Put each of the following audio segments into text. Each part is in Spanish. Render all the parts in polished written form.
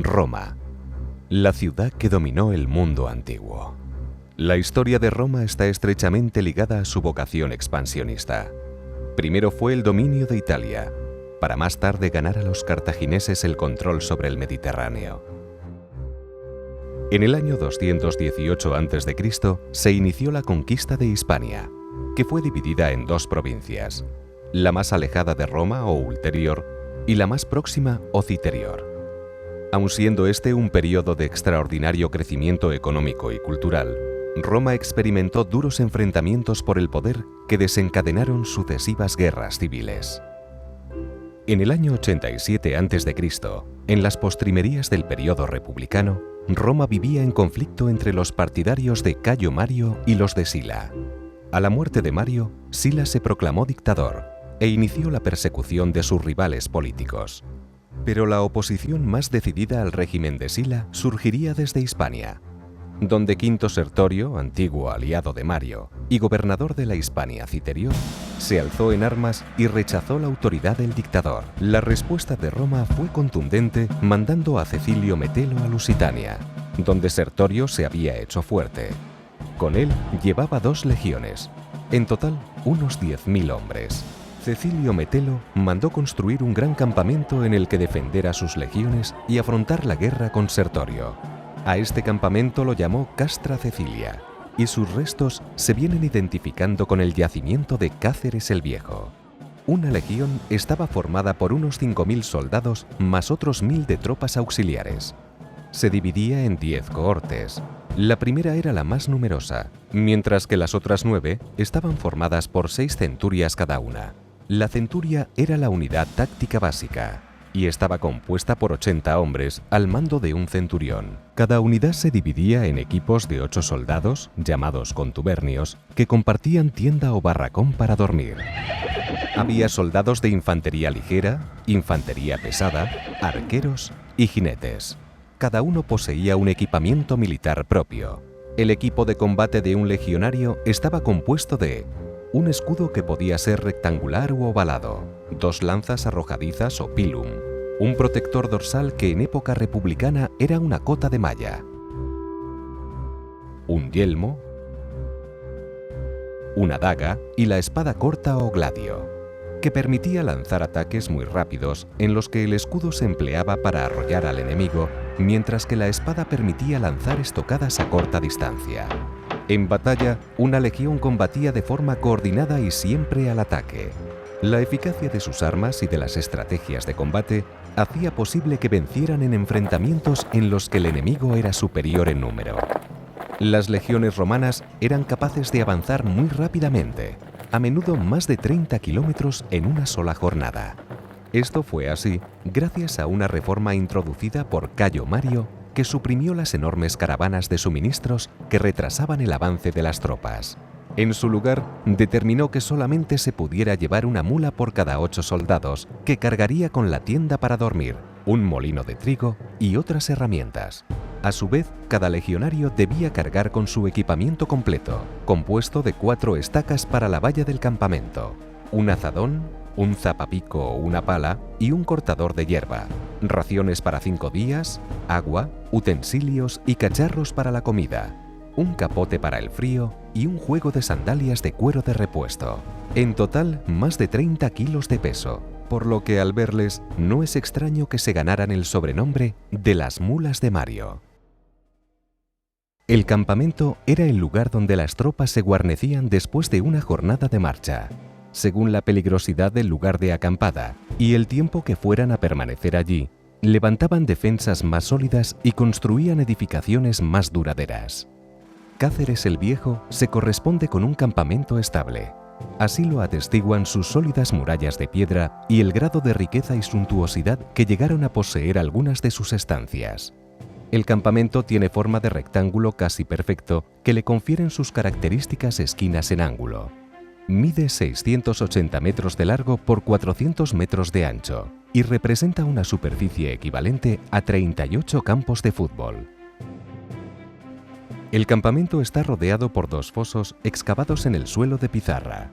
Roma, la ciudad que dominó el mundo antiguo. La historia de Roma está estrechamente ligada a su vocación expansionista. Primero fue el dominio de Italia, para más tarde ganar a los cartagineses el control sobre el Mediterráneo. En el año 218 a.C. se inició la conquista de Hispania, que fue dividida en dos provincias, la más alejada de Roma o ulterior y la más próxima o citerior. Aun siendo este un periodo de extraordinario crecimiento económico y cultural, Roma experimentó duros enfrentamientos por el poder que desencadenaron sucesivas guerras civiles. En el año 87 a.C., en las postrimerías del periodo republicano, Roma vivía en conflicto entre los partidarios de Cayo Mario y los de Sila. A la muerte de Mario, Sila se proclamó dictador e inició la persecución de sus rivales políticos. Pero la oposición más decidida al régimen de Sila surgiría desde Hispania, donde Quinto Sertorio, antiguo aliado de Mario y gobernador de la Hispania citerior, se alzó en armas y rechazó la autoridad del dictador. La respuesta de Roma fue contundente, mandando a Cecilio Metelo a Lusitania, donde Sertorio se había hecho fuerte. Con él llevaba 2 legiones, en total unos 10.000 hombres. Cecilio Metelo mandó construir un gran campamento en el que defender a sus legiones y afrontar la guerra con Sertorio. A este campamento lo llamó Castra Cecilia, y sus restos se vienen identificando con el yacimiento de Cáceres el Viejo. Una legión estaba formada por unos 5.000 soldados más otros 1.000 de tropas auxiliares. Se dividía en 10 cohortes. La primera era la más numerosa, mientras que las otras 9 estaban formadas por 6 centurias cada una. La centuria era la unidad táctica básica y estaba compuesta por 80 hombres al mando de un centurión. Cada unidad se dividía en equipos de 8 soldados, llamados contubernios, que compartían tienda o barracón para dormir. Había soldados de infantería ligera, infantería pesada, arqueros y jinetes. Cada uno poseía un equipamiento militar propio. El equipo de combate de un legionario estaba compuesto de un escudo que podía ser rectangular u ovalado, 2 lanzas arrojadizas o pilum, un protector dorsal que en época republicana era una cota de malla, un yelmo, una daga y la espada corta o gladio, que permitía lanzar ataques muy rápidos en los que el escudo se empleaba para arrollar al enemigo, mientras que la espada permitía lanzar estocadas a corta distancia. En batalla, una legión combatía de forma coordinada y siempre al ataque. La eficacia de sus armas y de las estrategias de combate hacía posible que vencieran en enfrentamientos en los que el enemigo era superior en número. Las legiones romanas eran capaces de avanzar muy rápidamente, a menudo más de 30 kilómetros en una sola jornada. Esto fue así gracias a una reforma introducida por Cayo Mario que suprimió las enormes caravanas de suministros que retrasaban el avance de las tropas. En su lugar, determinó que solamente se pudiera llevar una mula por cada 8 soldados, que cargaría con la tienda para dormir, un molino de trigo y otras herramientas. A su vez, cada legionario debía cargar con su equipamiento completo, compuesto de 4 estacas para la valla del campamento, un azadón, un zapapico o una pala y un cortador de hierba, raciones para 5 días, agua, utensilios y cacharros para la comida, un capote para el frío y un juego de sandalias de cuero de repuesto. En total, más de 30 kilos de peso, por lo que al verles no es extraño que se ganaran el sobrenombre de las mulas de Mario. El campamento era el lugar donde las tropas se guarnecían después de una jornada de marcha, según la peligrosidad del lugar de acampada y el tiempo que fueran a permanecer allí. Levantaban defensas más sólidas y construían edificaciones más duraderas. Cáceres el Viejo se corresponde con un campamento estable. Así lo atestiguan sus sólidas murallas de piedra y el grado de riqueza y suntuosidad que llegaron a poseer algunas de sus estancias. El campamento tiene forma de rectángulo casi perfecto que le confieren sus características esquinas en ángulo. Mide 680 metros de largo por 400 metros de ancho y representa una superficie equivalente a 38 campos de fútbol. El campamento está rodeado por 2 fosos excavados en el suelo de pizarra.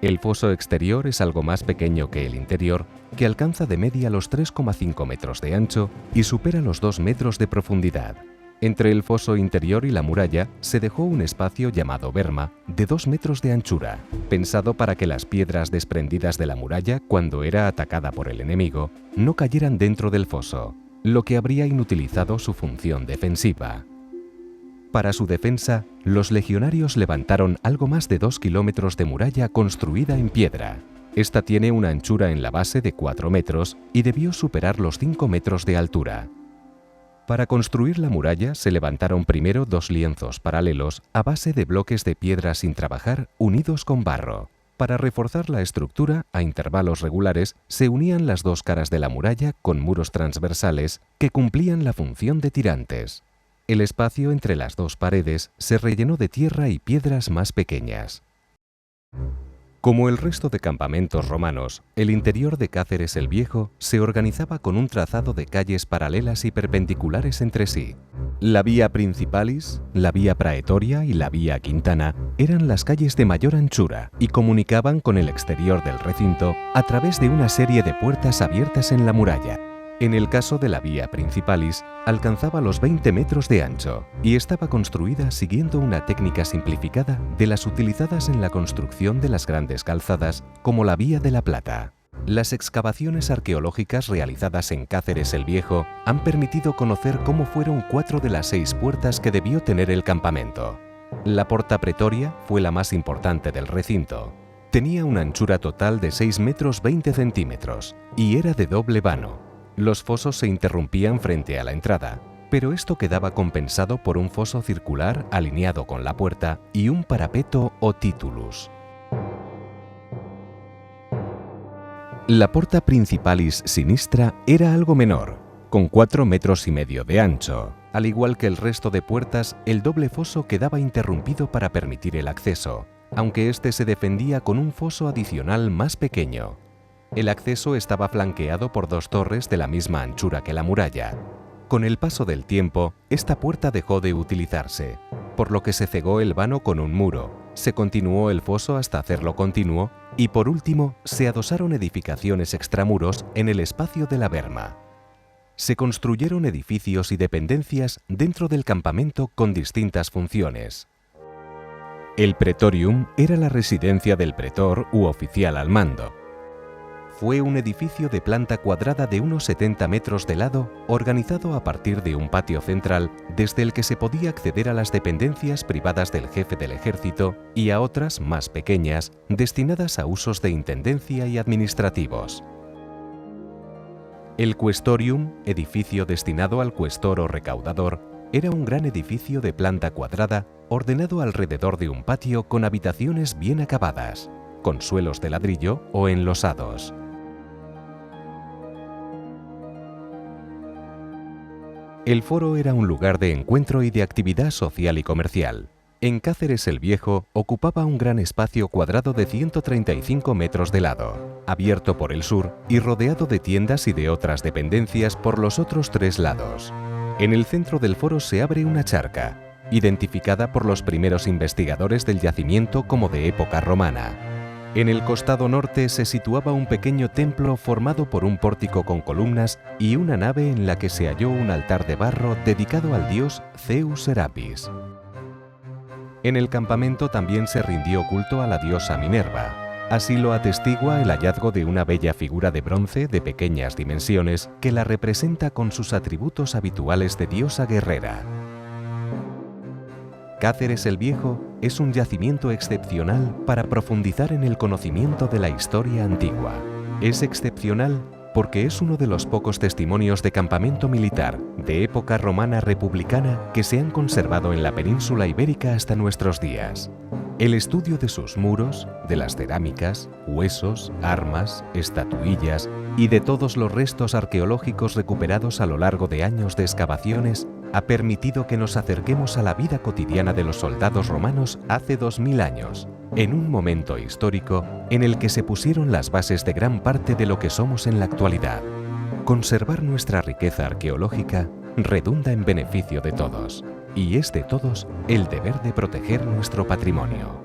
El foso exterior es algo más pequeño que el interior, que alcanza de media los 3,5 metros de ancho y supera los 2 metros de profundidad. Entre el foso interior y la muralla se dejó un espacio llamado berma de 2 metros de anchura, pensado para que las piedras desprendidas de la muralla cuando era atacada por el enemigo no cayeran dentro del foso, lo que habría inutilizado su función defensiva. Para su defensa, los legionarios levantaron algo más de 2 kilómetros de muralla construida en piedra. Esta tiene una anchura en la base de 4 metros y debió superar los 5 metros de altura. Para construir la muralla se levantaron primero 2 lienzos paralelos a base de bloques de piedra sin trabajar unidos con barro. Para reforzar la estructura, a intervalos regulares, se unían las 2 caras de la muralla con muros transversales que cumplían la función de tirantes. El espacio entre las 2 paredes se rellenó de tierra y piedras más pequeñas. Como el resto de campamentos romanos, el interior de Cáceres el Viejo se organizaba con un trazado de calles paralelas y perpendiculares entre sí. La Vía Principalis, la Vía Praetoria y la Vía Quintana eran las calles de mayor anchura y comunicaban con el exterior del recinto a través de una serie de puertas abiertas en la muralla. En el caso de la Vía Principalis, alcanzaba los 20 metros de ancho y estaba construida siguiendo una técnica simplificada de las utilizadas en la construcción de las grandes calzadas, como la Vía de la Plata. Las excavaciones arqueológicas realizadas en Cáceres el Viejo han permitido conocer cómo fueron 4 de las 6 puertas que debió tener el campamento. La Porta Pretoria fue la más importante del recinto. Tenía una anchura total de 6 metros 20 centímetros y era de doble vano. Los fosos se interrumpían frente a la entrada, pero esto quedaba compensado por un foso circular alineado con la puerta y un parapeto o titulus. La Porta Principalis Sinistra era algo menor, con 4 metros y medio de ancho. Al igual que el resto de puertas, el doble foso quedaba interrumpido para permitir el acceso, aunque este se defendía con un foso adicional más pequeño. El acceso estaba flanqueado por 2 torres de la misma anchura que la muralla. Con el paso del tiempo, esta puerta dejó de utilizarse, por lo que se cegó el vano con un muro, se continuó el foso hasta hacerlo continuo y por último se adosaron edificaciones extramuros en el espacio de la berma. Se construyeron edificios y dependencias dentro del campamento con distintas funciones. El Praetorium era la residencia del pretor u oficial al mando. Fue un edificio de planta cuadrada de unos 70 metros de lado, organizado a partir de un patio central desde el que se podía acceder a las dependencias privadas del jefe del ejército y a otras más pequeñas destinadas a usos de intendencia y administrativos. El Questorium, edificio destinado al cuestor o recaudador, era un gran edificio de planta cuadrada ordenado alrededor de un patio con habitaciones bien acabadas, con suelos de ladrillo o enlosados. El foro era un lugar de encuentro y de actividad social y comercial. En Cáceres el Viejo ocupaba un gran espacio cuadrado de 135 metros de lado, abierto por el sur y rodeado de tiendas y de otras dependencias por los otros 3 lados. En el centro del foro se abre una charca, identificada por los primeros investigadores del yacimiento como de época romana. En el costado norte se situaba un pequeño templo formado por un pórtico con columnas y una nave en la que se halló un altar de barro dedicado al dios Zeus Serapis. En el campamento también se rindió culto a la diosa Minerva. Así lo atestigua el hallazgo de una bella figura de bronce de pequeñas dimensiones que la representa con sus atributos habituales de diosa guerrera. Cáceres el Viejo es un yacimiento excepcional para profundizar en el conocimiento de la historia antigua. Es excepcional porque es uno de los pocos testimonios de campamento militar de época romana republicana que se han conservado en la península ibérica hasta nuestros días. El estudio de sus muros, de las cerámicas, huesos, armas, estatuillas y de todos los restos arqueológicos recuperados a lo largo de años de excavaciones ha permitido que nos acerquemos a la vida cotidiana de los soldados romanos hace 2000 años, en un momento histórico en el que se pusieron las bases de gran parte de lo que somos en la actualidad. Conservar nuestra riqueza arqueológica redunda en beneficio de todos, y es de todos el deber de proteger nuestro patrimonio.